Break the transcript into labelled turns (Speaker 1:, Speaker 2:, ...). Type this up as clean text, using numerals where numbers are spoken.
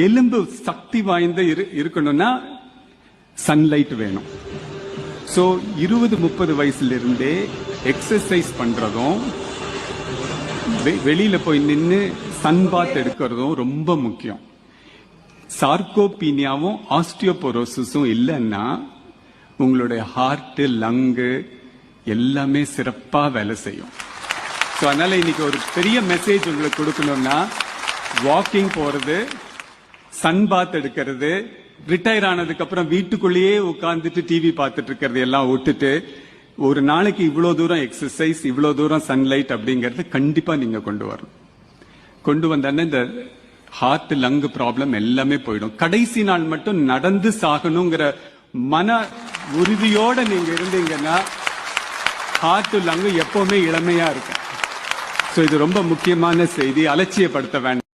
Speaker 1: எலும்பு சக்தி வாய்ந்த இருக்கணும்னா சன்லைட் வேணும். ஸோ 20-30 வயசுல இருந்தே எக்ஸசைஸ் பண்றதும் வெளியில போய் நின்று சன் பாத் எடுக்கிறதும் ரொம்ப முக்கியம். சார்கோபீனியாவும் ஆஸ்டியோபோரோசிஸும் இல்லைன்னா உங்களுடைய ஹார்ட், லங்கு எல்லாமே சிறப்பா வேலை செய்யும். ஸோ அதனால இன்னைக்கு ஒரு பெரிய மெசேஜ் உங்களுக்கு கொடுக்கணும்னா, வாக்கிங் போறது, சன் பாத் எடுக்கிறது, ரிட்டையர் ஆனதுக்கு அப்புறம் வீட்டுக்குள்ளேயே உட்கார்ந்துட்டு டிவி பார்த்துட்டு இருக்கிறது எல்லாம் விட்டுட்டு ஒரு நாளைக்கு இவ்வளவு தூரம் எக்ஸசைஸ், இவ்வளவு தூரம் சன்லைட் அப்படிங்கறது கண்டிப்பா நீங்க கொண்டு வரணும். கொண்டு வந்தானே இந்த ஹார்ட், லங் ப்ராப்ளம் எல்லாமே போயிடும். கடைசி நாள் மட்டும் நடந்து சாகணுங்கிற மன உறுதியோட நீங்க இருந்தீங்கன்னா ஹார்ட், லங் எப்பவுமே இளமையா இருக்கும். சோ இது ரொம்ப முக்கியமான செய்தி, அலட்சியப்படுத்த வேண்டாம்.